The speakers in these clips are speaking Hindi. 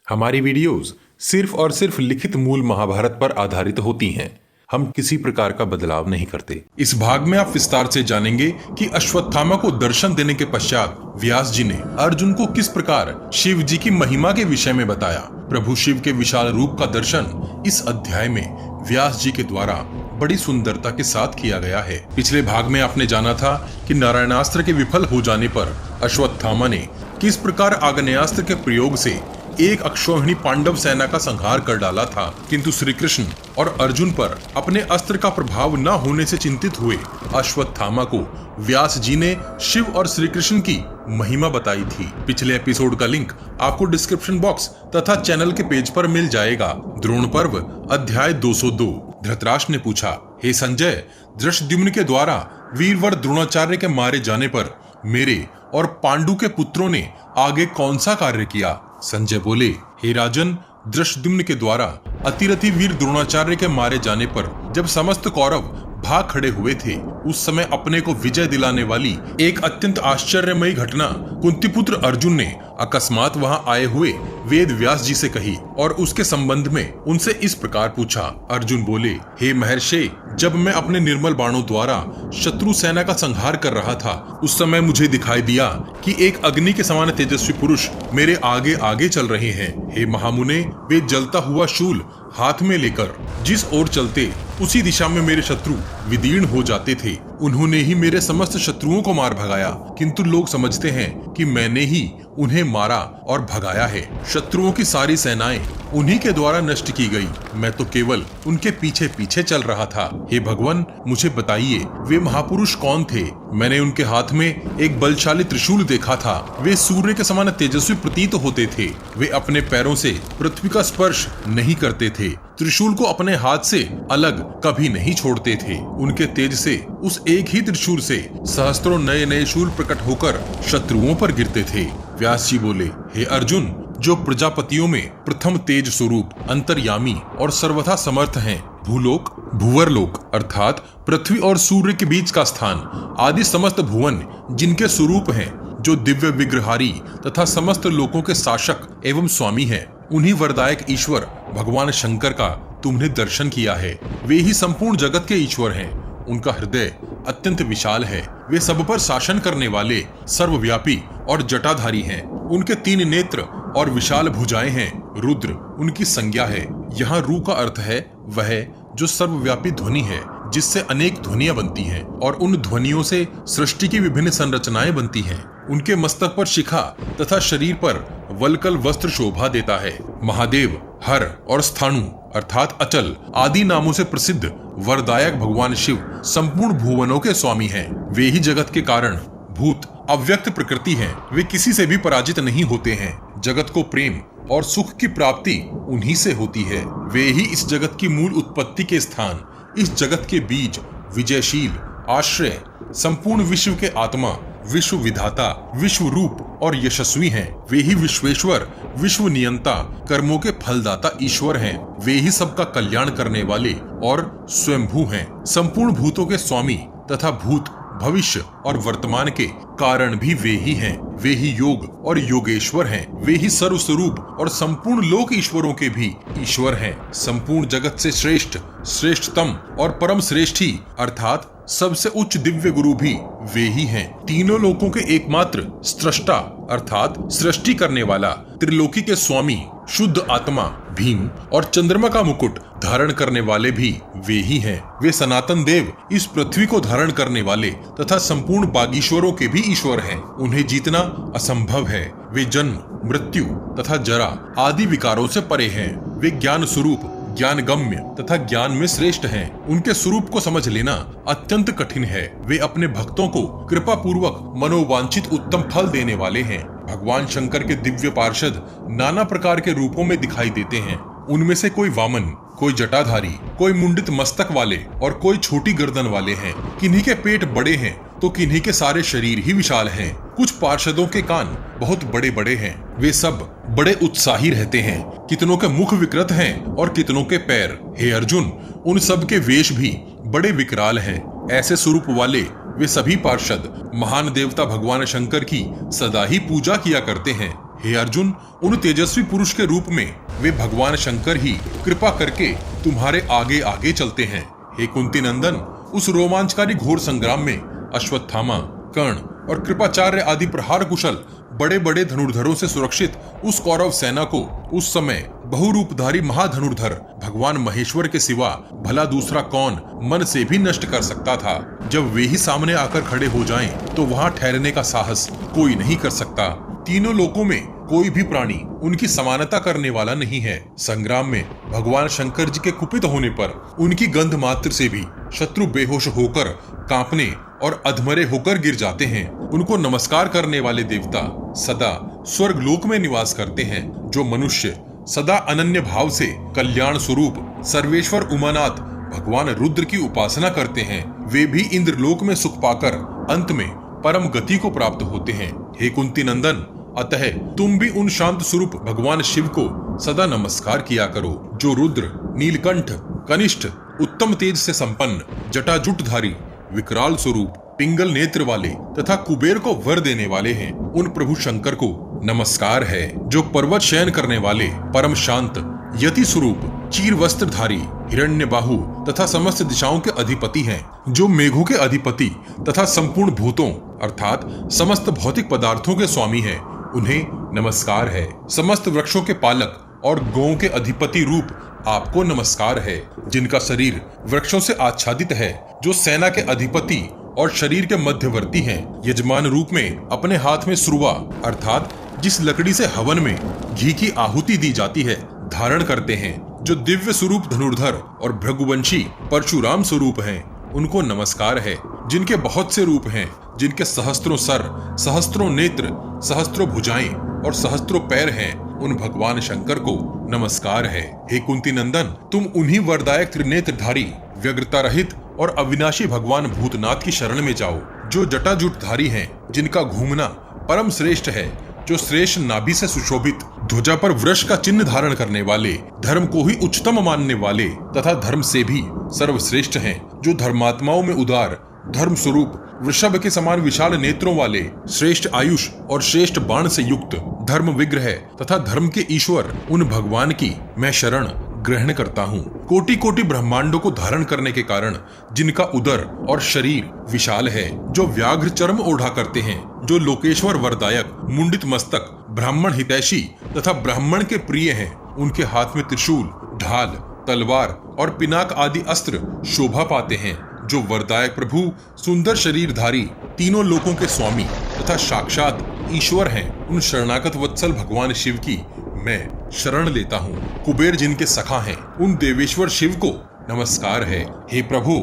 हमारी वीडियोस सिर्फ और सिर्फ लिखित मूल महाभारत पर आधारित होती हैं। हम किसी प्रकार का बदलाव नहीं करते। इस भाग में आप विस्तार से जानेंगे कि अश्वत्थामा को दर्शन देने के पश्चात व्यास जी ने अर्जुन को किस प्रकार शिव जी की महिमा के विषय में बताया। प्रभु शिव के विशाल रूप का दर्शन इस अध्याय में व्यास जी के द्वारा बड़ी सुंदरता के साथ किया गया है। पिछले भाग में आपने जाना था कि नारायणास्त्र के विफल हो जाने पर अश्वत्थामा ने किस प्रकार आग्नेयास्त्र के प्रयोग से एक अक्षौहिणी पांडव सेना का संहार कर डाला था, किंतु श्री कृष्ण और अर्जुन पर अपने अस्त्र का प्रभाव न होने से चिंतित हुए अश्वत्थामा को व्यास जी ने शिव और श्री कृष्ण की महिमा बताई थी। पिछले एपिसोड का लिंक आपको डिस्क्रिप्शन बॉक्स तथा चैनल के पेज पर मिल जाएगा। द्रोण पर्व अध्याय 202। धृतराष्ट्र ने पूछा, हे संजय, धृष्टद्युम्न के द्वारा वीरवर द्रोणाचार्य के मारे जाने पर मेरे और पांडु के पुत्रों ने आगे कौन सा कार्य किया? संजय बोले, हे राजन, धृष्टद्युम्न के द्वारा अतिरथि वीर द्रोणाचार्य के मारे जाने पर जब समस्त कौरव भाग खड़े हुए थे, उस समय अपने को विजय दिलाने वाली एक अत्यंत आश्चर्यमयी घटना कुंतीपुत्र अर्जुन ने अकस्मात वहां आए हुए वेद व्यास जी से कही और उसके संबंध में उनसे इस प्रकार पूछा। अर्जुन बोले, हे महर्षि, जब मैं अपने निर्मल बाणों द्वारा शत्रु सेना का संहार कर रहा था, उस समय मुझे दिखाई दिया कि एक अग्नि के समान तेजस्वी पुरुष मेरे आगे आगे चल रहे हैं। हे महामुने, वे जलता हुआ शूल हाथ में लेकर जिस ओर चलते उसी दिशा में मेरे शत्रु विदीर्ण हो जाते थे। उन्होंने ही मेरे समस्त शत्रुओं को मार भगाया, किंतु लोग समझते हैं कि मैंने ही उन्हें मारा और भगाया है। शत्रुओं की सारी सेनाएं उन्हीं के द्वारा नष्ट की गई, मैं तो केवल उनके पीछे पीछे चल रहा था। हे भगवान, मुझे बताइए, वे महापुरुष कौन थे? मैंने उनके हाथ में एक बलशाली त्रिशूल देखा था। वे सूर्य के समान तेजस्वी प्रतीत होते थे। वे अपने पैरों से पृथ्वी का स्पर्श नहीं करते थे, त्रिशूल को अपने हाथ से अलग कभी नहीं छोड़ते थे। उनके तेज से उस एक ही त्रिशूल से सहस्त्रों नए नए शूल प्रकट होकर शत्रुओं पर गिरते थे। व्यास जी बोले, हे अर्जुन, जो प्रजापतियों में प्रथम तेज स्वरूप, अंतर्यामी और सर्वथा समर्थ हैं, भूलोक, भूवरलोक अर्थात पृथ्वी और सूर्य के बीच का स्थान आदि समस्त भुवन जिनके स्वरूप हैं, जो दिव्य विग्रहारी तथा समस्त लोकों के शासक एवं स्वामी हैं, उन्हीं वरदायक ईश्वर भगवान शंकर का तुमने दर्शन किया है। वे ही संपूर्ण जगत के ईश्वर हैं। उनका हृदय अत्यंत विशाल है। वे सब पर शासन करने वाले सर्वव्यापी और जटाधारी हैं। उनके 3 नेत्र और विशाल भुजाएं हैं। रुद्र उनकी संज्ञा है। यहाँ रू का अर्थ है वह जो सर्वव्यापी ध्वनि है, जिससे अनेक ध्वनियां बनती हैं और उन ध्वनियों से सृष्टि की विभिन्न संरचनाएं बनती हैं। उनके मस्तक पर शिखा तथा शरीर पर वलकल वस्त्र शोभा देता है। महादेव, हर और स्थाणु अर्थात अचल आदि नामों से प्रसिद्ध वरदायक भगवान शिव संपूर्ण भुवनों के स्वामी हैं। वे ही जगत के कारण भूत अव्यक्त प्रकृति हैं। वे किसी से भी पराजित नहीं होते हैं। जगत को प्रेम और सुख की प्राप्ति उन्हीं से होती है। वे ही इस जगत की मूल उत्पत्ति के स्थान, इस जगत के बीज, विजयशील, आश्रय, संपूर्ण विश्व के आत्मा, विश्व विधाता, विश्व रूप और यशस्वी हैं। वे ही विश्वेश्वर, विश्व नियंता, कर्मों के फलदाता ईश्वर हैं। वे ही सबका कल्याण करने वाले और स्वयंभू हैं। संपूर्ण भूतों के स्वामी तथा भूत, भविष्य और वर्तमान के कारण भी वे ही हैं। वे ही योग और योगेश्वर हैं। वे ही सर्वस्वरूप और संपूर्ण लोक ईश्वरों के भी ईश्वर हैं। संपूर्ण जगत से श्रेष्ठ, श्रेष्ठतम और परम श्रेष्ठी अर्थात सबसे उच्च दिव्य गुरु भी वे ही हैं। तीनों लोकों के एकमात्र स्रष्टा अर्थात सृष्टि करने वाला, त्रिलोकी के स्वामी, शुद्ध आत्मा भीम और चंद्रमा का मुकुट धारण करने वाले भी वे ही हैं। वे सनातन देव, इस पृथ्वी को धारण करने वाले तथा संपूर्ण बागीश्वरों के भी ईश्वर हैं। उन्हें जीतना असंभव है। वे जन्म, मृत्यु तथा जरा आदि विकारों से परे हैं। वे ज्ञान स्वरूप, ज्ञान गम्य तथा ज्ञान में श्रेष्ठ हैं। उनके स्वरूप को समझ लेना अत्यंत कठिन है। वे अपने भक्तों को कृपा पूर्वक मनोवांछित उत्तम फल देने वाले हैं। भगवान शंकर के दिव्य पार्षद नाना प्रकार के रूपों में दिखाई देते हैं। उनमें से कोई वामन, कोई जटाधारी, कोई मुंडित मस्तक वाले और कोई छोटी गर्दन वाले हैं। किन्हीं के पेट बड़े हैं तो किन्हीं के सारे शरीर ही विशाल हैं। कुछ पार्षदों के कान बहुत बड़े बड़े हैं। वे सब बड़े उत्साही रहते हैं। कितनों के मुख विकृत हैं और कितनों के पैर। हे अर्जुन, उन सब के वेश भी बड़े विकराल हैं। ऐसे स्वरूप वाले वे सभी पार्षद महान देवता भगवान शंकर की सदा ही पूजा किया करते हैं। हे अर्जुन, उन तेजस्वी पुरुष के रूप में वे भगवान शंकर ही कृपा करके तुम्हारे आगे आगे चलते हैं। हे कुंती नंदन, उस रोमांचकारी घोर संग्राम में अश्वत्थामा, कर्ण और कृपाचार्य आदि प्रहार कुशल बड़े बड़े धनुर्धरों से सुरक्षित उस कौरव सेना को उस समय बहुरूपधारी महाधनुर्धर भगवान महेश्वर के सिवा भला दूसरा कौन मन से भी नष्ट कर सकता था। जब वे ही सामने आकर खड़े हो जाएं, तो वहां ठहरने का साहस कोई नहीं कर सकता। तीनों लोकों में कोई भी प्राणी उनकी समानता करने वाला नहीं है। संग्राम में भगवान शंकर जी के कुपित होने पर उनकी गंध मात्र से भी शत्रु बेहोश होकर कांपने और अधमरे होकर गिर जाते हैं। उनको नमस्कार करने वाले देवता सदा स्वर्ग लोक में निवास करते हैं। जो मनुष्य सदा अनन्य भाव से कल्याण स्वरूप सर्वेश्वर उमानाथ भगवान रुद्र की उपासना करते हैं, वे भी इंद्रलोक में सुख पाकर अंत में परम गति को प्राप्त होते हैं। हे कुंती नंदन, अतः तुम भी उन शांत स्वरूप भगवान शिव को सदा नमस्कार किया करो, जो रुद्र, नीलकंठ, कनिष्ठ, उत्तम तेज से संपन्न, जटाजुटधारी, विकराल स्वरूप, पिंगल नेत्र वाले तथा कुबेर को वर देने वाले हैं। उन प्रभु शंकर को नमस्कार है, जो पर्वत शयन करने वाले, परम शांत, यति स्वरूप, चीर वस्त्रधारी, हिरण्यबाहु तथा समस्त दिशाओं के अधिपति हैं, जो मेघों के अधिपति तथा संपूर्ण भूतों अर्थात समस्त भौतिक पदार्थों के स्वामी हैं। उन्हें नमस्कार है। समस्त वृक्षों के पालक और गौओं के अधिपति रूप आपको नमस्कार है, जिनका शरीर वृक्षों से आच्छादित है, जो सेना के अधिपति और शरीर के मध्यवर्ती हैं। यजमान रूप में अपने हाथ में सुरुवा अर्थात जिस लकड़ी से हवन में घी की आहुति दी जाती है धारण करते हैं, जो दिव्य स्वरूप धनुर्धर और भृगुवंशी परशुराम स्वरूप हैं। उनको नमस्कार है, जिनके बहुत से रूप हैं, जिनके सहस्त्रों सर, सहस्त्रों नेत्र, सहस्त्रों भुजाएं और सहस्त्रों पैर हैं। उन भगवान शंकर को नमस्कार है। हे कुंती नंदन, तुम उन्हीं वरदायक त्रिनेत्रधारी, व्यग्रता रहित और अविनाशी भगवान भूतनाथ की शरण में जाओ, जो जटाजुटधारी हैं, जिनका घूमना परम श्रेष्ठ है, जो श्रेष्ठ नाभि से सुशोभित, ध्वजा पर वृष का चिन्ह धारण करने वाले, धर्म को ही उच्चतम मानने वाले तथा धर्म से भी सर्वश्रेष्ठ हैं, जो धर्मात्माओं में उदार, धर्म स्वरूप, वृषभ के समान विशाल नेत्रों वाले, श्रेष्ठ आयुष और श्रेष्ठ बाण से युक्त, धर्म विग्रह तथा धर्म के ईश्वर, उन भगवान की मैं शरण ग्रहण करता हूँ। कोटि कोटि ब्रह्मांडों को धारण करने के कारण जिनका उदर और शरीर विशाल है, जो व्याघ्र चर्म ओढ़ा करते हैं, जो लोकेश्वर वरदायक, मुंडित मस्तक, ब्राह्मण हितैषी तथा ब्राह्मण के प्रिय हैं, उनके हाथ में त्रिशूल, ढाल, तलवार और पिनाक आदि अस्त्र शोभा पाते हैं, जो वरदायक प्रभु, सुंदर शरीरधारी, तीनों लोकों के स्वामी तथा साक्षात ईश्वर हैं। उन शरणागत वत्सल भगवान शिव की मैं शरण लेता हूँ। कुबेर जिनके सखा हैं, उन देवेश्वर शिव को नमस्कार है। हे प्रभु,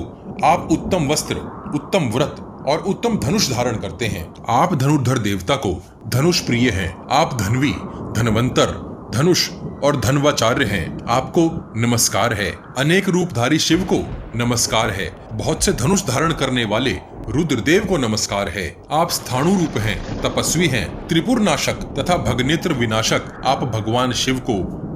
आप उत्तम वस्त्र, उत्तम व्रत और उत्तम धनुष धारण करते हैं। आप धनुर्धर देवता को धनुष प्रिय हैं। आप धनवी, धनवंतर, धनुष और धनवाचार्य हैं। आपको नमस्कार है। अनेक रूपधारी शिव को नमस्कार है। बहुत से धनुष धारण करने वाले रुद्रदेव को नमस्कार है। आप स्थाणु रूप हैं, तपस्वी हैं, त्रिपुर नाशक तथा भगनेत्र विनाशक आप भगवान शिव को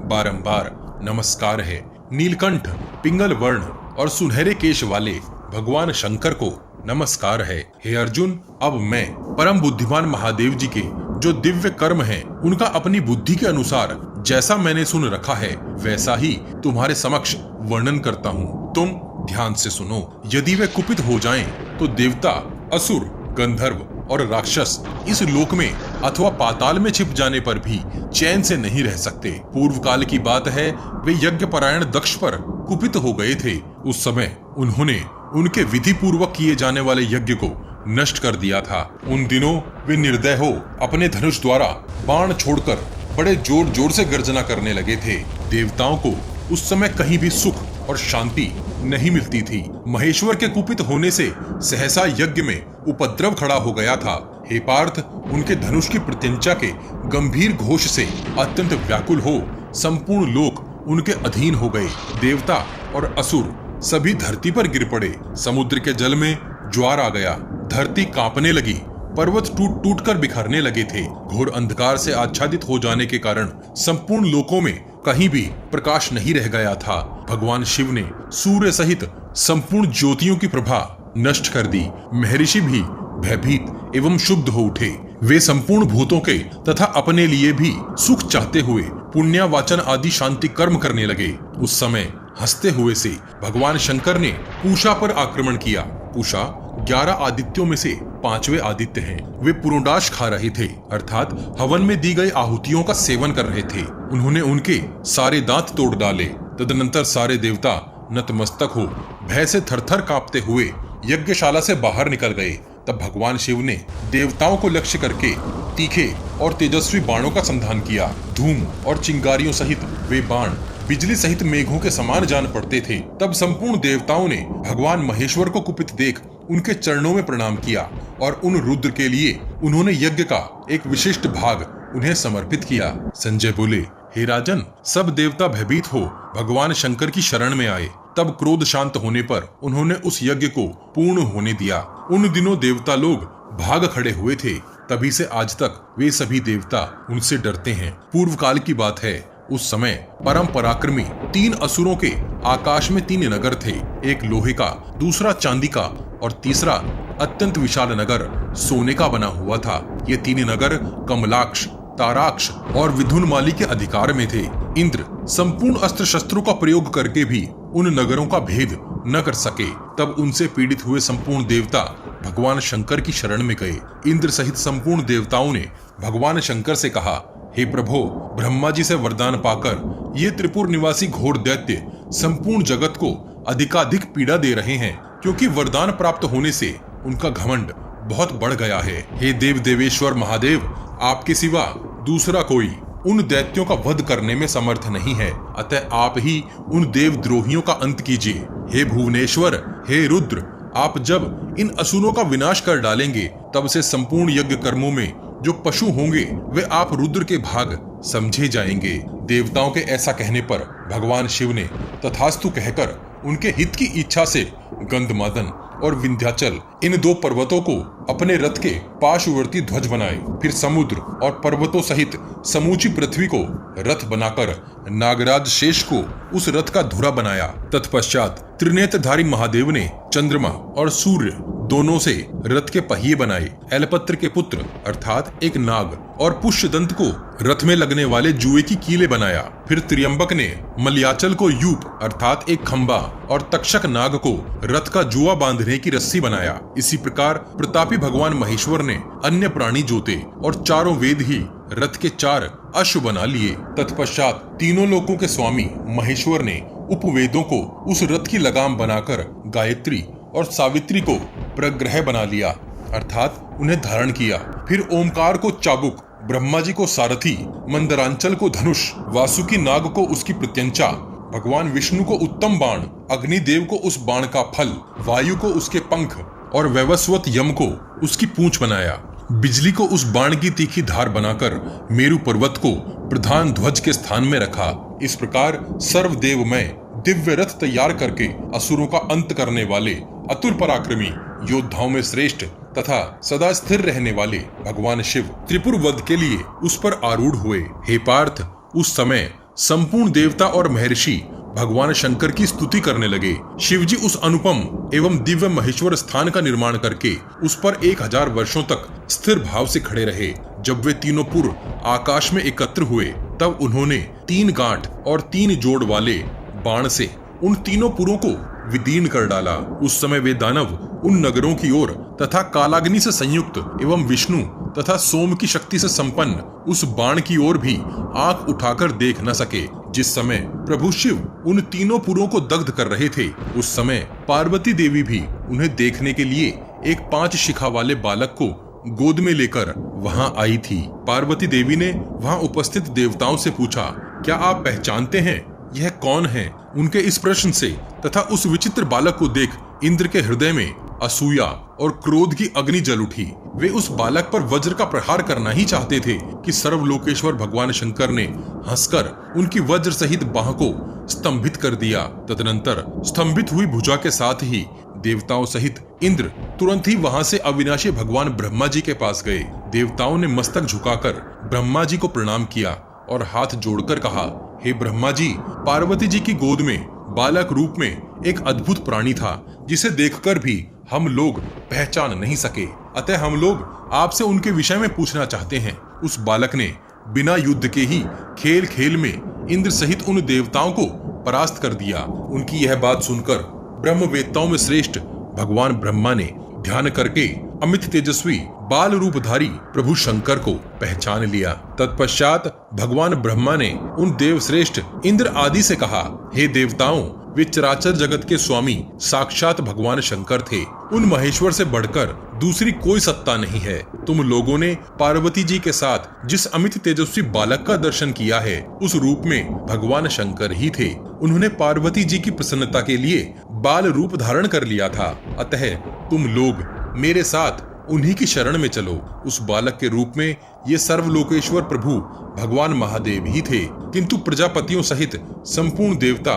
बारंबार नमस्कार है। नीलकंठ, पिंगल वर्ण और सुनहरे केश वाले भगवान शंकर को नमस्कार है। हे अर्जुन, अब मैं परम बुद्धिमान महादेव जी के जो दिव्य कर्म हैं, उनका अपनी बुद्धि के अनुसार जैसा मैंने सुन रखा है वैसा ही तुम्हारे समक्ष वर्णन करता हूँ। तुम ध्यान से सुनो। यदि वे कुपित हो जाएं, तो देवता, असुर, गंधर्व और राक्षस इस लोक में अथवा पाताल में छिप जाने पर भी चैन से नहीं रह सकते। पूर्व काल की बात है, वे यज्ञ परायण दक्ष पर कुपित हो गए थे। उस समय उन्होंने उनके विधि पूर्वक किए जाने वाले यज्ञ को नष्ट कर दिया था। उन दिनों वे निर्दय हो अपने धनुष द्वारा बाण छोड़कर बड़े जोर जोर से गर्जना करने लगे थे। देवताओं को उस समय कहीं भी सुख और शांति नहीं मिलती थी। महेश्वर के कुपित होने से सहसा यज्ञ में उपद्रव खड़ा हो गया था। हे पार्थ, उनके धनुष की प्रत्यंचा के गंभीर घोष से अत्यंत व्याकुल हो संपूर्ण लोक उनके अधीन हो गए। देवता और असुर सभी धरती पर गिर पड़े। समुद्र के जल में ज्वार आ गया। धरती कांपने लगी। पर्वत टूट टूट कर बिखरने लगे थे। घोर अंधकार से आच्छादित हो जाने के कारण संपूर्ण लोकों में कहीं भी प्रकाश नहीं रह गया था। भगवान शिव ने सूर्य सहित संपूर्ण ज्योतियों की प्रभा नष्ट कर दी। महर्षि भी भयभीत एवं शुद्ध हो उठे। वे संपूर्ण भूतों के तथा अपने लिए भी सुख चाहते हुए पुण्यवाचन आदि शांति कर्म करने लगे। उस समय हंसते हुए से भगवान शंकर ने पूषा पर आक्रमण किया। पूषा 11 आदित्यों में से 5वें आदित्य हैं। वे पुरोडाश खा रहे थे, अर्थात हवन में दी गई आहुतियों का सेवन कर रहे थे। उन्होंने उनके सारे दांत तोड़ डाले। तदनंतर सारे देवता नतमस्तक हो भय से थरथर कांपते हुए यज्ञशाला से बाहर निकल गए। तब भगवान शिव ने देवताओं को लक्ष्य करके तीखे और तेजस्वी बाणों का संधान किया। धूम और चिंगारियों सहित वे बाण बिजली सहित मेघों के समान जान पड़ते थे। तब संपूर्ण देवताओं ने भगवान महेश्वर को कुपित देख उनके चरणों में प्रणाम किया और उन रुद्र के लिए उन्होंने यज्ञ का एक विशिष्ट भाग उन्हें समर्पित किया। संजय बोले, हे राजन, सब देवता भयभीत हो भगवान शंकर की शरण में आए। तब क्रोध शांत होने पर उन्होंने उस यज्ञ को पूर्ण होने दिया। उन दिनों देवता लोग भाग खड़े हुए थे। तभी से आज तक वे सभी देवता उनसे डरते हैं। पूर्व काल की बात है, उस समय परम पराक्रमी 3 असुरों के आकाश में 3 नगर थे। एक लोहे का, दूसरा चांदी का और तीसरा अत्यंत विशाल नगर सोने का बना हुआ था। ये 3 नगर कमलाक्ष, ताराक्ष और विधुनमाली के अधिकार में थे। इंद्र संपूर्ण अस्त्र शस्त्रों का प्रयोग करके भी उन नगरों का भेद न कर सके। तब उनसे पीड़ित हुए संपूर्ण देवता भगवान शंकर की शरण में गए। इंद्र सहित संपूर्ण देवताओं ने भगवान शंकर से कहा, हे प्रभो, ब्रह्मा जी से वरदान पाकर ये त्रिपुर निवासी घोर दैत्य संपूर्ण जगत को अधिकाधिक पीड़ा दे रहे हैं, क्योंकि वरदान प्राप्त होने से उनका घमंड बहुत बढ़ गया है। हे देव देवेश्वर महादेव, आपके सिवा दूसरा कोई उन दैत्यों का वध करने में समर्थ नहीं है, अतः आप ही उन देवद्रोहियों का अंत कीजिए। हे भुवनेश्वर, हे रुद्र, आप जब इन असुरों का विनाश कर डालेंगे तब से संपूर्ण यज्ञ कर्मों में जो पशु होंगे वे आप रुद्र के भाग समझे जाएंगे। देवताओं के ऐसा कहने पर भगवान शिव ने तथास्तु कहकर उनके हित की इच्छा से गंधमादन और विंध्याचल इन 2 पर्वतों को अपने रथ के पार्श्ववर्ती ध्वज बनाए। फिर समुद्र और पर्वतों सहित समूची पृथ्वी को रथ बनाकर नागराज शेष को उस रथ का धुरा बनाया। तत्पश्चात त्रिनेत्रधारी महादेव ने चंद्रमा और सूर्य दोनों से रथ के पहिए बनाए। एलपत्र के पुत्र अर्थात एक नाग और पुष्यदंत को रथ में लगने वाले जुए की कीले बनाया। फिर त्र्यंबक ने मलयाचल को यूप अर्थात एक खंबा और तक्षक नाग को रथ का जुआ बांधने की रस्सी बनाया। इसी प्रकार प्रतापी भगवान महेश्वर ने अन्य प्राणी जोते और चारों वेद ही रथ के 4 अश्व बना लिए। तत्पश्चात तीनों लोकों के स्वामी महेश्वर ने उपवेदों को उस रथ की लगाम बनाकर गायत्री और सावित्री को प्रग्रह बना लिया, अर्थात उन्हें धारण किया। फिर ओमकार को चाबुक, ब्रह्मा जी को सारथी, मंदरांचल को धनुष, वासुकी नाग को उसकी प्रत्यंचा, भगवान विष्णु को उत्तम बाण, अग्निदेव को उस बाण का फल, वायु को उसके पंख और वैवस्वत यम को उसकी पूंछ बनाया। बिजली को उस बाण की तीखी धार बनाकर मेरु पर्वत को प्रधान ध्वज के स्थान में रखा। इस प्रकार सर्वदेवमय दिव्य रथ तैयार करके असुरों का अंत करने वाले अतुल पराक्रमी योद्धाओं में श्रेष्ठ तथा सदा स्थिर रहने वाले भगवान शिव त्रिपुर वध के लिए उस पर आरूढ़ हुए। हे पार्थ, उस समय संपूर्ण देवता और महर्षि भगवान शंकर की स्तुति करने लगे। शिवजी उस अनुपम एवं दिव्य महेश्वर स्थान का निर्माण करके उस पर 1000 वर्षों तक स्थिर भाव से खड़े रहे। जब वे तीनों पुर आकाश में एकत्र हुए तब उन्होंने 3 गांठ और 3 जोड़ वाले बाण से उन तीनों पुरों को विदीर्ण कर डाला। उस समय वे दानव उन नगरों की ओर तथा कालाग्नि से संयुक्त एवं विष्णु तथा सोम की शक्ति से संपन्न उस बाण की ओर भी आंख उठाकर देख न सके। जिस समय प्रभु शिव उन तीनों पुरों को दग्ध कर रहे थे, उस समय पार्वती देवी भी उन्हें देखने के लिए एक 5 शिखा वाले बालक को गोद में लेकर वहां आई थी। पार्वती देवी ने वहां उपस्थित देवताओं से पूछा, क्या आप पहचानते हैं यह कौन है? उनके इस प्रश्न से तथा उस विचित्र बालक को देख इंद्र के हृदय में असूया और क्रोध की अग्नि जल उठी। वे उस बालक पर वज्र का प्रहार करना ही चाहते थे कि सर्वलोकेश्वर भगवान शंकर ने हंसकर उनकी वज्र सहित बाह को स्तंभित कर दिया। तदनंतर स्तंभित हुई भुजा के साथ ही देवताओं सहित इंद्र तुरंत ही वहां से अविनाशी भगवान ब्रह्मा जी के पास गए। देवताओं ने मस्तक झुकाकर ब्रह्मा जी को प्रणाम किया और हाथ जोड़कर कहा, हे ब्रह्मा जी, पार्वती जी की गोद में बालक रूप में एक अद्भुत प्राणी था जिसे देखकर भी हम लोग पहचान नहीं सके। अतः हम लोग आपसे उनके विषय में पूछना चाहते हैं। उस बालक ने बिना युद्ध के ही खेल खेल में इंद्र सहित उन देवताओं को परास्त कर दिया। उनकी यह बात सुनकर ब्रह्मवेत्ताओं में श्रेष्ठ भगवान ब्रह्मा ने ध्यान करके अमित तेजस्वी बाल रूपधारी प्रभु शंकर को पहचान लिया। तत्पश्चात भगवान ब्रह्मा ने उन देव श्रेष्ठ इंद्र आदि से कहा, हे देवताओं, वे चराचर जगत के स्वामी साक्षात भगवान शंकर थे। उन महेश्वर से बढ़कर दूसरी कोई सत्ता नहीं है। तुम लोगों ने पार्वती जी के साथ जिस अमित तेजस्वी बालक का दर्शन किया है, उस रूप में भगवान शंकर ही थे। उन्होंने पार्वती जी की प्रसन्नता के लिए बाल रूप धारण कर लिया था। अतः तुम लोग मेरे साथ उन्हीं की शरण में चलो। उस बालक के रूप में ये सर्वलोकेश्वर प्रभु भगवान महादेव ही थे, किंतु प्रजापतियों सहित संपूर्ण देवता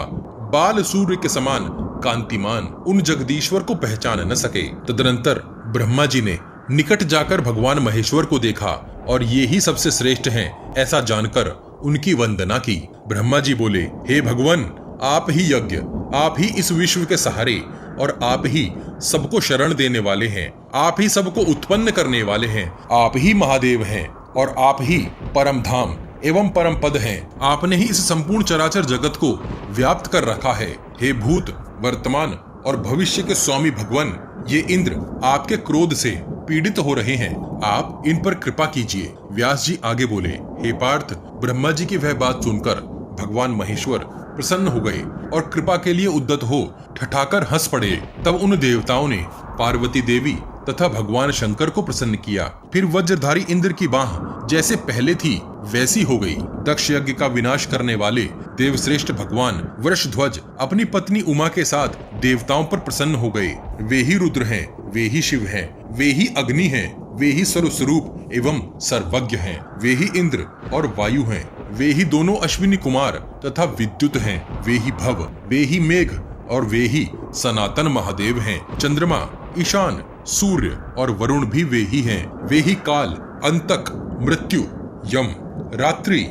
बाल सूर्य के समान कांतिमान उन जगदीश्वर को पहचान न सके। तदनंतर ब्रह्मा जी ने निकट जाकर भगवान महेश्वर को देखा और ये ही सबसे श्रेष्ठ हैं, ऐसा जानकर उनकी वंदना की। ब्रह्मा जी बोले, हे भगवान, आप ही यज्ञ, आप ही इस विश्व के सहारे और आप ही सबको शरण देने वाले हैं। आप ही सबको उत्पन्न करने वाले हैं। आप ही महादेव हैं और आप ही परम धाम एवं परम पद हैं। आपने ही इस संपूर्ण चराचर जगत को व्याप्त कर रखा है। हे भूत, वर्तमान और भविष्य के स्वामी भगवान, ये इंद्र आपके क्रोध से पीड़ित हो रहे हैं। आप इन पर कृपा कीजिए। व्यास जी आगे बोले, हे पार्थ, ब्रह्मा जी की वह बात सुनकर भगवान महेश्वर प्रसन्न हो गए और कृपा के लिए उद्यत हो ठठाकर हंस पड़े। तब उन देवताओं ने पार्वती देवी तथा भगवान शंकर को प्रसन्न किया। फिर वज्रधारी इंद्र की बाह जैसे पहले थी वैसी हो गई। दक्ष यज्ञ का विनाश करने वाले देवश्रेष्ठ भगवान वृषध्वज अपनी पत्नी उमा के साथ देवताओं पर प्रसन्न हो गए। वे ही रुद्र हैं, वे ही शिव हैं, वे ही अग्नि हैं, वे ही सर्वस्वरूप एवं सर्वज्ञ हैं, वे ही इंद्र और वायु हैं, वे ही दोनों अश्विनी कुमार तथा विद्युत हैं, वे ही भव, वे ही मेघ और वे ही सनातन महादेव हैं। चंद्रमा, ईशान, सूर्य और वरुण भी वे ही हैं। वे ही काल, अंतक, मृत्यु, यम, रात्रि,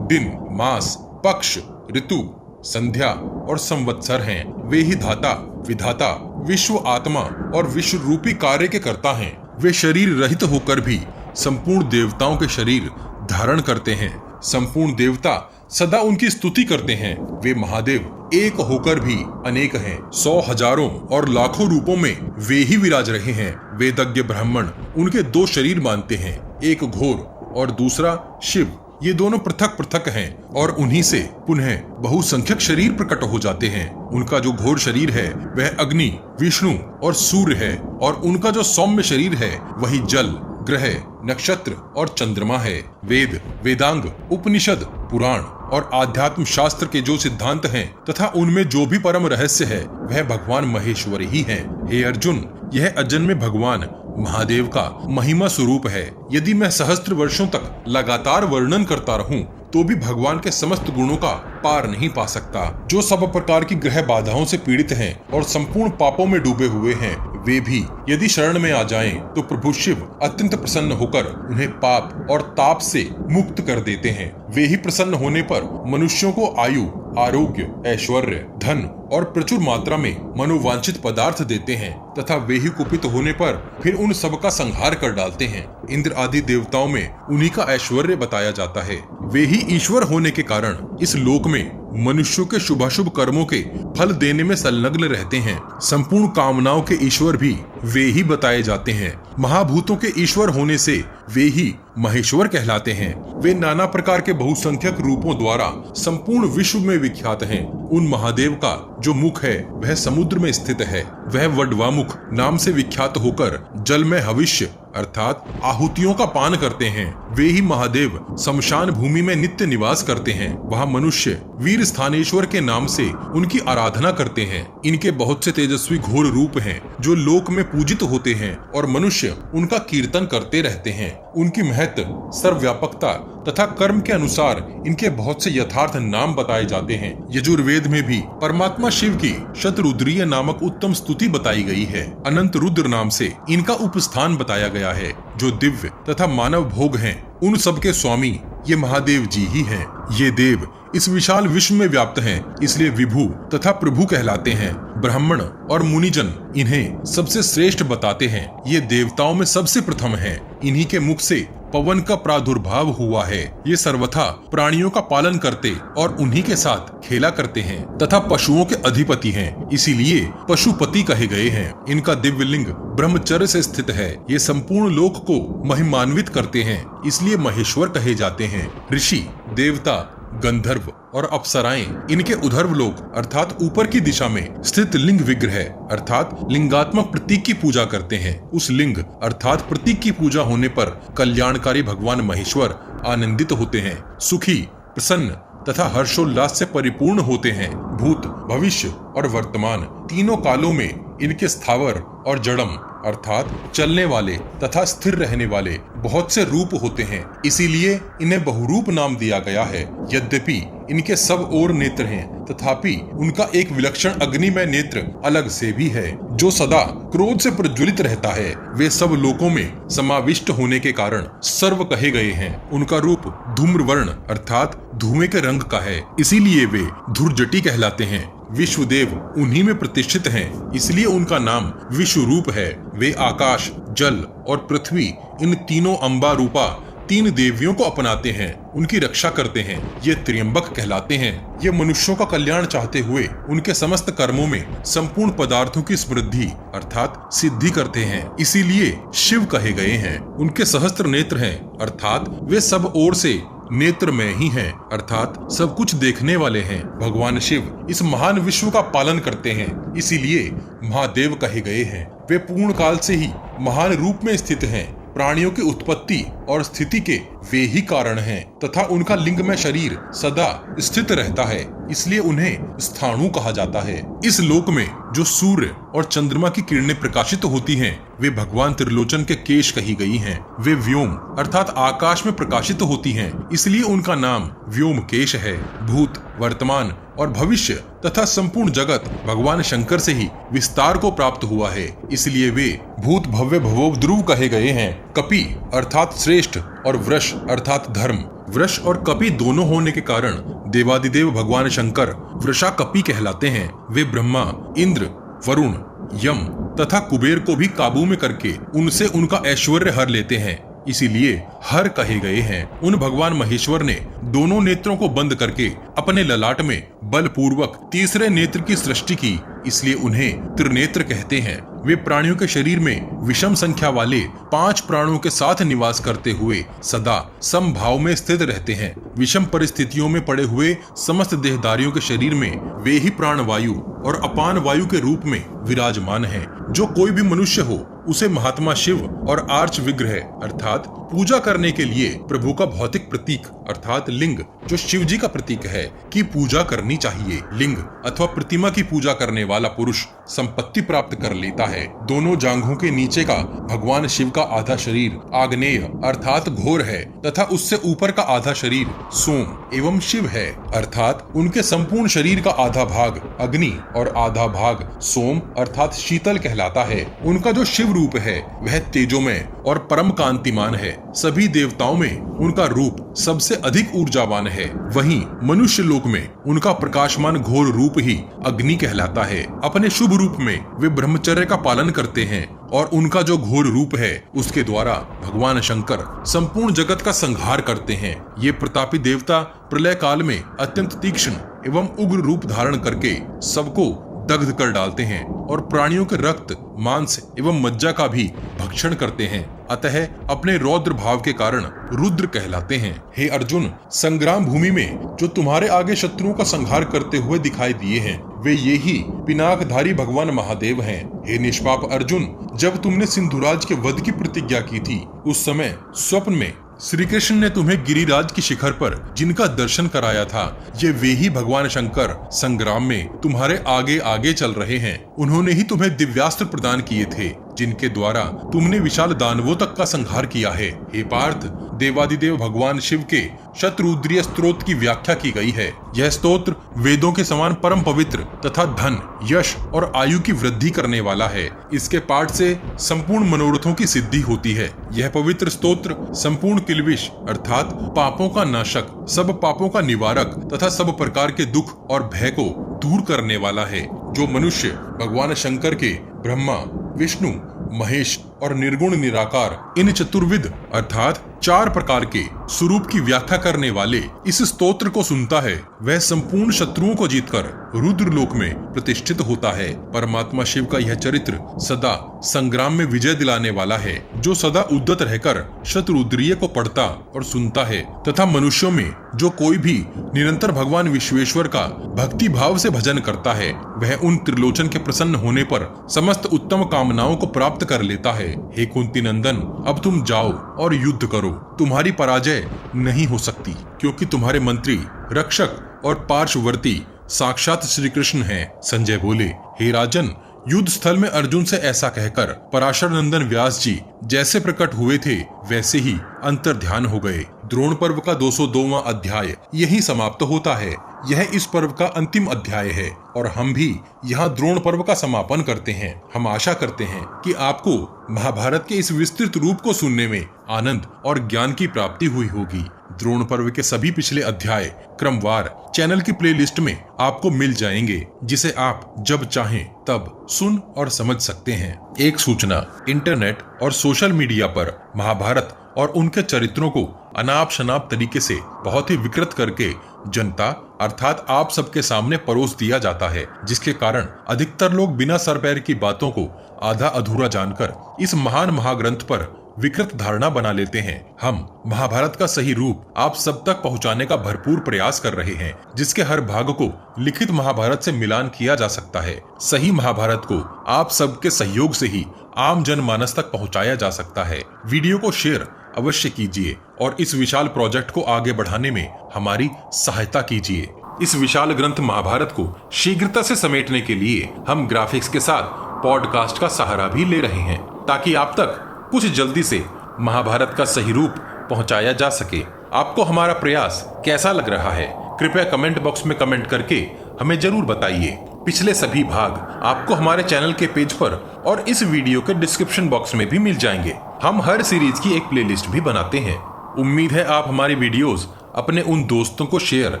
दिन, मास, पक्ष, ऋतु, संध्या और संवत्सर हैं। वे ही धाता, विधाता, विश्व आत्मा और विश्व रूपी कार्य के कर्ता हैं। वे शरीर रहित होकर भी संपूर्ण देवताओं के शरीर धारण करते हैं। संपूर्ण देवता सदा उनकी स्तुति करते हैं। वे महादेव एक होकर भी अनेक हैं। 100 हजारों और लाखों रूपों में वे ही विराज रहे हैं। वेदज्ञ ब्राह्मण उनके 2 शरीर मानते हैं, एक घोर और दूसरा शिव। ये दोनों पृथक पृथक हैं और उन्हीं से पुनः बहुसंख्यक शरीर प्रकट हो जाते हैं। उनका जो घोर शरीर है वह अग्नि, विष्णु और सूर्य है, और उनका जो सौम्य शरीर है वही जल, ग्रह, नक्षत्र और चंद्रमा है। वेद, वेदांग, उपनिषद, पुराण और आध्यात्म शास्त्र के जो सिद्धांत हैं तथा उनमें जो भी परम रहस्य है वह भगवान महेश्वर ही है। हे अर्जुन, यह अजन्मे भगवान महादेव का महिमा स्वरूप है। यदि मैं सहस्त्र वर्षों तक लगातार वर्णन करता रहूं तो भी भगवान के समस्त गुणों का पार नहीं पा सकता। जो सब प्रकार की ग्रह बाधाओं से पीड़ित हैं और संपूर्ण पापों में डूबे हुए हैं, वे भी यदि शरण में आ जाएं तो प्रभु शिव अत्यंत प्रसन्न होकर उन्हें पाप और ताप से मुक्त कर देते हैं। वे ही प्रसन्न होने पर मनुष्यों को आयु, आरोग्य, ऐश्वर्य, धन और प्रचुर मात्रा में मनोवांछित पदार्थ देते हैं तथा वे ही कुपित होने पर फिर उन सब का संहार कर डालते हैं। इंद्र आदि देवताओं में उन्हीं का ऐश्वर्य बताया जाता है। वे ही ईश्वर होने के कारण इस लोक में मनुष्यों के शुभाशुभ कर्मों के फल देने में संलग्न रहते हैं। संपूर्ण कामनाओं के ईश्वर भी वे ही बताए जाते हैं। महाभूतों के ईश्वर होने से वे ही महेश्वर कहलाते हैं। वे नाना प्रकार के बहुसंख्यक रूपों द्वारा संपूर्ण विश्व में विख्यात हैं। उन महादेव का जो मुख है वह समुद्र में स्थित है। वह वडवामुख नाम से विख्यात होकर जल में हविष्य अर्थात आहुतियों का पान करते हैं। वे ही महादेव शमशान भूमि में नित्य निवास करते हैं। वहाँ मनुष्य वीर स्थानेश्वर के नाम से उनकी आराधना करते हैं। इनके बहुत से तेजस्वी घोर रूप हैं जो लोक में पूजित होते हैं और मनुष्य उनका कीर्तन करते रहते हैं। उनकी महत्व, सर्वव्यापकता तथा कर्म के अनुसार इनके बहुत से यथार्थ नाम बताए जाते हैं। यजुर्वेद में भी परमात्मा शिव की शतरुद्रीय नामक उत्तम स्तुति बताई गई है। अनंत रुद्र नाम से इनका उपस्थान बताया गया है। जो दिव्य तथा मानव भोग हैं उन सब के स्वामी ये महादेव जी ही हैं। ये देव इस विशाल विश्व में व्याप्त हैं, इसलिए विभु तथा प्रभु कहलाते हैं। ब्राह्मण और मुनिजन इन्हें सबसे श्रेष्ठ बताते हैं। ये देवताओं में सबसे प्रथम हैं। इन्हीं के मुख से पवन का प्रादुर्भाव हुआ है। ये सर्वथा प्राणियों का पालन करते और उन्हीं के साथ खेला करते हैं तथा पशुओं के अधिपति हैं, इसीलिए पशुपति कहे गए हैं। इनका दिव्य लिंग ब्रह्मचर्य से स्थित है। ये संपूर्ण लोक को महिमान्वित करते हैं, इसलिए महेश्वर कहे जाते हैं। ऋषि, देवता, गंधर्व और अप्सराएं इनके उधर्व लोक अर्थात ऊपर की दिशा में स्थित लिंग विग्रह अर्थात लिंगात्मक प्रतीक की पूजा करते हैं। उस लिंग अर्थात प्रतीक की पूजा होने पर कल्याणकारी भगवान महेश्वर आनंदित होते हैं, सुखी, प्रसन्न तथा हर्षोल्लास से परिपूर्ण होते हैं। भूत, भविष्य और वर्तमान तीनों कालों में इनके स्थावर और जड़म अर्थात चलने वाले तथा स्थिर रहने वाले बहुत से रूप होते हैं, इसीलिए इन्हें बहुरूप नाम दिया गया है। यद्यपि इनके सब ओर नेत्र हैं, तथापि उनका एक विलक्षण अग्निमय नेत्र अलग से भी है, जो सदा क्रोध से प्रज्वलित रहता है। वे सब लोकों में समाविष्ट होने के कारण सर्व कहे गए हैं। उनका रूप धूम्र वर्ण अर्थात धुएं के रंग का है, इसीलिए वे धुर्जटी कहलाते हैं। विश्वदेव उन्हीं में प्रतिष्ठित हैं, इसलिए उनका नाम विश्व रूप है। वे आकाश, जल और पृथ्वी इन तीनों अम्बा रूपा तीन देवियों को अपनाते हैं, उनकी रक्षा करते हैं। ये त्र्यंबक कहलाते हैं। ये मनुष्यों का कल्याण चाहते हुए उनके समस्त कर्मों में संपूर्ण पदार्थों की समृद्धि अर्थात सिद्धि करते हैं, इसीलिए शिव कहे गए हैं। उनके सहस्त्र नेत्र हैं अर्थात वे सब ओर से नेत्र में ही हैं अर्थात सब कुछ देखने वाले हैं। भगवान शिव इस महान विश्व का पालन करते हैं, इसीलिए महादेव कहे गए हैं। वे पूर्ण काल से ही महान रूप में स्थित हैं। प्राणियों की उत्पत्ति और स्थिति के वे ही कारण हैं तथा उनका लिंग में शरीर सदा स्थित रहता है, इसलिए उन्हें स्थाणु कहा जाता है। इस लोक में जो सूर्य और चंद्रमा की किरणें प्रकाशित होती हैं, वे भगवान त्रिलोचन के केश कही गई हैं। वे व्योम अर्थात आकाश में प्रकाशित होती हैं, इसलिए उनका नाम व्योम केश है। भूत, वर्तमान और भविष्य तथा संपूर्ण जगत भगवान शंकर से ही विस्तार को प्राप्त हुआ है, इसलिए वे भूत, भव्य, भवो, ध्रुव कहे गए हैं। कपि अर्थात श्रेष्ठ और वृष अर्थात धर्म। वृष और कपि दोनों होने के कारण देवादिदेव भगवान शंकर वृषा कपि कहलाते हैं। वे ब्रह्मा, इंद्र, वरुण, यम तथा कुबेर को भी काबू में करके उनसे उनका ऐश्वर्य हर लेते हैं, इसीलिए हर कहे गए हैं। उन भगवान महेश्वर ने दोनों नेत्रों को बंद करके अपने ललाट में बलपूर्वक तीसरे नेत्र की सृष्टि की, इसलिए उन्हें त्रिनेत्र कहते हैं। वे प्राणियों के शरीर में विषम संख्या वाले 5 प्राणों के साथ निवास करते हुए सदा समभाव में स्थित रहते हैं। विषम परिस्थितियों में पड़े हुए समस्त देहधारियों के शरीर में वे ही प्राण वायु और अपान वायु के रूप में विराजमान हैं। जो कोई भी मनुष्य हो उसे महात्मा शिव और आर्च विग्रह अर्थात पूजा करने के लिए प्रभु का भौतिक प्रतीक अर्थात लिंग जो शिव जी का प्रतीक है की पूजा करनी चाहिए। लिंग अथवा प्रतिमा की पूजा करने वाला पुरुष संपत्ति प्राप्त कर लेता है। दोनों जांघों के नीचे का भगवान शिव का आधा शरीर आग्नेय अर्थात घोर है तथा उससे ऊपर का आधा शरीर सोम एवं शिव है अर्थात उनके संपूर्ण शरीर का आधा भाग अग्नि और आधा भाग सोम अर्थात शीतल कहलाता है। उनका जो शिव रूप है वह तेजोमय और परम कांतिमान है। सभी देवताओं में उनका रूप सबसे अधिक ऊर्जावान है। वहीं मनुष्य लोक में उनका प्रकाशमान घोर रूप ही अग्नि कहलाता है। अपने शुभ रूप में वे ब्रह्मचर्य का पालन करते हैं और उनका जो घोर रूप है उसके द्वारा भगवान शंकर संपूर्ण जगत का संहार करते हैं। ये प्रतापी देवता प्रलय काल में अत्यंत तीक्ष्ण एवं उग्र रूप धारण करके सबको दग्ध कर डालते हैं और प्राणियों के रक्त, मांस एवं मज्जा का भी भक्षण करते हैं। अतः अपने रौद्र भाव के कारण रुद्र कहलाते हैं। हे अर्जुन, संग्राम भूमि में जो तुम्हारे आगे शत्रुओं का संहार करते हुए दिखाई दिए हैं वे ये ही पिनाकधारी भगवान महादेव हैं। हे निष्पाप अर्जुन, जब तुमने सिंधुराज के वध की प्रतिज्ञा की थी उस समय स्वप्न में श्री कृष्ण ने तुम्हें गिरिराज की शिखर पर जिनका दर्शन कराया था ये वे ही भगवान शंकर संग्राम में तुम्हारे आगे आगे चल रहे हैं। उन्होंने ही तुम्हें दिव्यास्त्र प्रदान किए थे जिनके द्वारा तुमने विशाल दानवों तक का संहार किया है। हे पार्थ, देवादिदेव भगवान शिव के शतरुद्रीय स्तोत्र की व्याख्या की गई है। यह स्तोत्र वेदों के समान परम पवित्र तथा धन, यश और आयु की वृद्धि करने वाला है। इसके पाठ से संपूर्ण मनोरथों की सिद्धि होती है। यह पवित्र स्तोत्र संपूर्ण किल्बिष अर्थात पापों का नाशक, सब पापों का निवारक तथा सब प्रकार के दुख और भय को दूर करने वाला है। जो मनुष्य भगवान शंकर के ब्रह्मा, विष्णु, महेश और निर्गुण निराकार इन चतुर्विध अर्थात 4 प्रकार के स्वरूप की व्याख्या करने वाले इस स्तोत्र को सुनता है, वह संपूर्ण शत्रुओं को जीतकर रुद्र लोक में प्रतिष्ठित होता है। परमात्मा शिव का यह चरित्र सदा संग्राम में विजय दिलाने वाला है, जो सदा उद्यत रहकर शतरुद्रीय को पढ़ता और सुनता है तथा मनुष्यों में जो कोई भी निरंतर भगवान विश्वेश्वर का भक्ति भाव से भजन करता है, वह उन त्रिलोचन के प्रसन्न होने पर समस्त उत्तम कामनाओं को प्राप्त कर लेता है। हे कुंती नंदन, अब तुम जाओ और युद्ध करो। तुम्हारी पराजय नहीं हो सकती, क्योंकि तुम्हारे मंत्री, रक्षक और पार्श्ववर्ती साक्षात श्री कृष्ण हैं। संजय बोले, हे राजन, युद्ध स्थल में अर्जुन से ऐसा कहकर पराशर नंदन व्यास जी जैसे प्रकट हुए थे वैसे ही अंतर्ध्यान हो गए। द्रोण पर्व का 202वां अध्याय यही समाप्त होता है। यह इस पर्व का अंतिम अध्याय है और हम भी यहाँ द्रोण पर्व का समापन करते हैं। हम आशा करते हैं कि आपको महाभारत के इस विस्तृत रूप को सुनने में आनंद और ज्ञान की प्राप्ति हुई होगी। द्रोण पर्व के सभी पिछले अध्याय क्रमवार चैनल की प्लेलिस्ट में आपको मिल जाएंगे, जिसे आप जब चाहें तब सुन और समझ सकते हैं। एक सूचना, इंटरनेट और सोशल मीडिया पर महाभारत और उनके चरित्रों को अनाप शनाप तरीके से बहुत ही विकृत करके जनता अर्थात आप सबके सामने परोस दिया जाता है, जिसके कारण अधिकतर लोग बिना सर पैर की बातों को आधा अधूरा जानकर इस महान महाग्रंथ पर विकृत धारणा बना लेते हैं। हम महाभारत का सही रूप आप सब तक पहुंचाने का भरपूर प्रयास कर रहे हैं, जिसके हर भाग को लिखित महाभारत से मिलान किया जा सकता है। सही महाभारत को आप सबके सहयोग से ही आम जनमानस तक पहुंचाया जा सकता है। वीडियो को शेयर अवश्य कीजिए और इस विशाल प्रोजेक्ट को आगे बढ़ाने में हमारी सहायता कीजिए। इस विशाल ग्रंथ महाभारत को शीघ्रता से समेटने के लिए हम ग्राफिक्स के साथ पॉडकास्ट का सहारा भी ले रहे हैं, ताकि आप तक कुछ जल्दी से महाभारत का सही रूप पहुंचाया जा सके। आपको हमारा प्रयास कैसा लग रहा है, कृपया कमेंट बॉक्स में कमेंट करके हमें जरूर बताइए। पिछले सभी भाग आपको हमारे चैनल के पेज पर और इस वीडियो के डिस्क्रिप्शन बॉक्स में भी मिल जाएंगे। हम हर सीरीज की एक प्लेलिस्ट भी बनाते हैं। उम्मीद है आप हमारी वीडियोस अपने उन दोस्तों को शेयर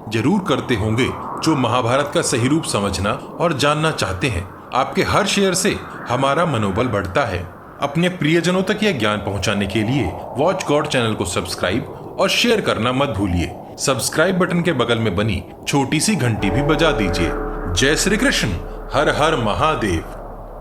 जरूर करते होंगे जो महाभारत का सही रूप समझना और जानना चाहते हैं। आपके हर शेयर से हमारा मनोबल बढ़ता है। अपने प्रियजनों तक यह ज्ञान पहुंचाने के लिए वॉच गॉड चैनल को सब्सक्राइब और शेयर करना मत भूलिए। सब्सक्राइब बटन के बगल में बनी छोटी सी घंटी भी बजा दीजिए। जय श्री कृष्ण, हर हर महादेव।